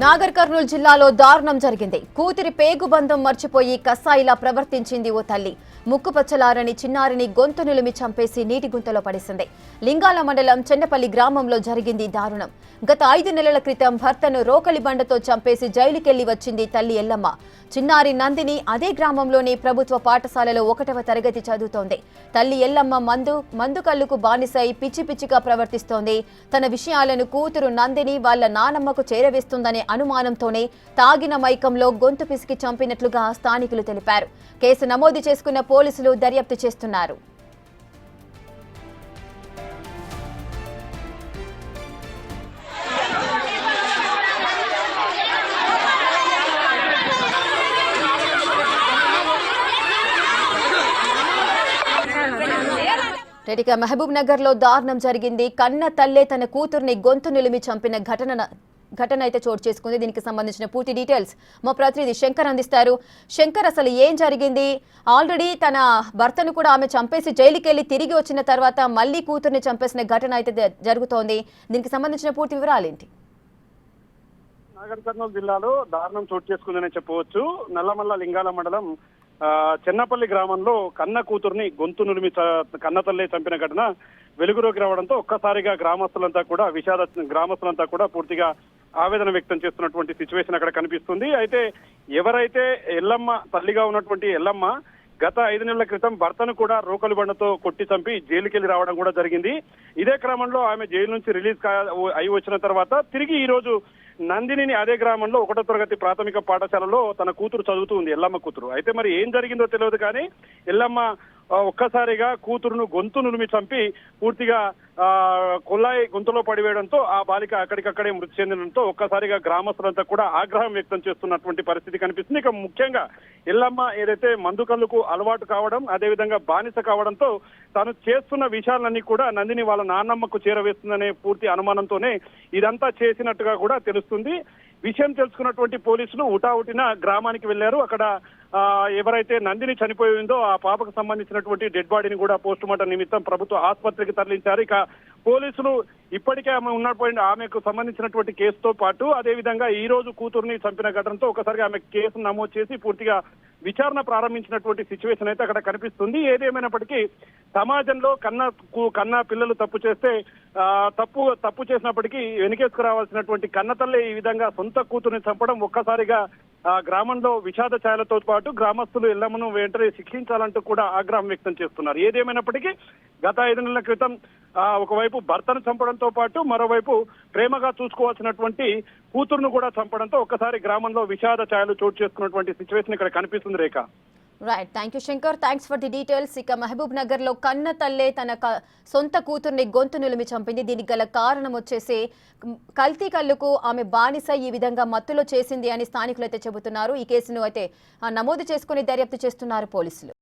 నాగర్ కర్నూలు జిల్లాలో దారుణం జరిగింది. కూతురి పేగుబంధం మర్చిపోయి కసాయిలా ప్రవర్తించింది ఓ తల్లి. ముక్కుపచ్చలారని చిన్నారిని గొంతు నిలిమి చంపేసి నీటి గుంతలో పడేసింది. లింగాల మండలం చెన్నపల్లి గ్రామంలో జరిగింది దారుణం. గత 5 నెలల క్రితం భర్తను రోకలి బండతో చంపేసి జైలుకెళ్లి వచ్చింది తల్లి ఎల్లమ్మ. చిన్నారి నందిని అదే గ్రామంలోని ప్రభుత్వ పాఠశాలలో 1వ తరగతి చదువుతోంది. తల్లి ఎల్లమ్మ మందు కళ్ళుకు బానిసై పిచ్చి పిచ్చిగా ప్రవర్తిస్తోంది. తన విషయాలను కూతురు నందిని వాళ్ళ నానమ్మకు చేరవేస్తుందనే అనుమానంతోనే తాగిన మైకంలో గొంతు పిసికి చంపినట్లుగా స్థానికులు తెలిపారు. కేసు నమోదు చేసుకున్న పోలీసులు దర్యాప్తు చేస్తున్నారు. రెడ్డిగా మహబూబ్ నగర్ లో దారుణం జరిగింది. కన్న తల్లే తన కూతుర్ని గొంతు నిలిమి చంపిన ఘటన అయితే చోటు చేసుకుంది. దీనికి సంబంధించిన పూర్తి డీటెయిల్స్ మా ప్రతినిధి శంకర్ అందిస్తారు. శంకర్, అసలు ఏం జరిగింది? ఆల్రెడీ తన భర్తను కూడా ఆమె చంపేసి జైలుకి వెళ్లి తిరిగి వచ్చిన తర్వాత మళ్లీ కూతుర్ని చంపేసిన ఘటన అయితే జరుగుతోంది. దీనికి సంబంధించిన పూర్తి వివరాలు ఏంటి? నాగర్ కర్నూలు జిల్లాలో దారుణం చోటు చేసుకుందనే చెప్పవచ్చు. నల్లమల్ల లింగాల మండలం చెన్నపల్లి గ్రామంలో కన్న కూతుర్ని గొంతు నులిమి కన్న తల్లే చంపిన ఘటన వెలుగులోకి రావడంతో ఒక్కసారిగా గ్రామస్తులంతా కూడా పూర్తిగా ఆవేదన వ్యక్తం చేస్తున్నటువంటి సిచ్యువేషన్ అక్కడ కనిపిస్తుంది. అయితే ఎవరైతే ఎల్లమ్మ తల్లిగా ఉన్నటువంటి ఎల్లమ్మ గత 5 నెలల క్రితం భర్తను కూడా రోకలి బండతో కొట్టి చంపి జైలుకెళ్లి రావడం కూడా జరిగింది. ఇదే క్రమంలో ఆమె జైలు నుంచి రిలీజ్ అయి వచ్చిన తర్వాత తిరిగి ఈ రోజు నందినిని అదే గ్రామంలో 1వ తరగతి ప్రాథమిక పాఠశాలలో తన కూతురు చదువుతూ ఉంది, ఎల్లమ్మ కూతురు. అయితే మరి ఏం జరిగిందో తెలియదు కానీ ఎల్లమ్మ ఒక్కసారిగా కూతురును గొంతు నులిమి చంపి పూర్తిగా కొల్లాయి గొంతులో పడివేయడంతో ఆ బాలిక అక్కడికక్కడే మృతి చెందడంతో ఒక్కసారిగా గ్రామస్తులంతా కూడా ఆగ్రహం వ్యక్తం చేస్తున్నటువంటి పరిస్థితి కనిపిస్తుంది. ఇక ముఖ్యంగా ఎల్లమ్మ ఏదైతే మందు కళ్ళకు అలవాటు కావడం, అదేవిధంగా బానిస కావడంతో తాను చేస్తున్న విషయాలన్నీ కూడా నందిని వాళ్ళ నాన్నమ్మకు చేరవేస్తుందనే పూర్తి అనుమానంతోనే ఇదంతా చేసినట్టుగా కూడా తెలుస్తుంది. విషయం తెలుసుకున్నటువంటి పోలీసులు ఉటావుటిన గ్రామానికి వెళ్లారు. అక్కడ ఎవరైతే నందిని చనిపోయిందో ఆ పాపకు సంబంధించినటువంటి డెడ్ బాడీని కూడా పోస్ట్ మార్టం నిమిత్తం ప్రభుత్వ ఆసుపత్రికి తరలించారు. ఇక పోలీసులు ఇప్పటికే ఆమెకు సంబంధించినటువంటి కేసుతో పాటు అదేవిధంగా ఈ రోజు కూతుర్ని చంపిన ఘటనతో ఒకసారిగా ఆమె కేసు నమోదు చేసి పూర్తిగా విచారణ ప్రారంభించినటువంటి సిచ్యువేషన్ అయితే అక్కడ కనిపిస్తుంది. ఏదేమైనప్పటికీ సమాజంలో కన్న పిల్లలు తప్పు చేస్తే తప్పు చేసినప్పటికీ వెనుకేసుకు రావాల్సినటువంటి కన్నతల్లే ఈ విధంగా సొంత కూతుర్ని చంపడం ఒక్కసారిగా గ్రామంలో విషాద ఛాయలతో పాటు గ్రామస్తులు ఎల్లమ్మను వెంటనే శిక్షించాలంటూ కూడా ఆగ్రహం వ్యక్తం చేస్తున్నారు. ఏదేమైనప్పటికీ గత 5 నెలల క్రితం ఒకవైపు భర్తను చంపడంతో పాటు మరోవైపు ప్రేమగా చూసుకోవాల్సినటువంటి కూతురును కూడా చంపడంతో ఒక్కసారి గ్రామంలో విషాద ఛాయలు చోటు చేసుకున్నటువంటి సిచ్యువేషన్ ఇక్కడ కనిపిస్తుంది. Rekha, right, thank you Shankar, thanks for the details. ఇక మహబూబ్ నగర్ లో కన్న తల్లే తన సొంత కూతుర్ని గొంతు నిలిమి చంపింది. దీనికి గల కారణం వచ్చేసి కల్తీ కళ్ళుకు ఆమె బానిస ఈ విధంగా మత్తులో చేసింది అని స్థానికులు అయితే చెబుతున్నారు. ఈ కేసును అయితే నమోదు చేసుకుని దర్యాప్తు చేస్తున్నారు పోలీసులు.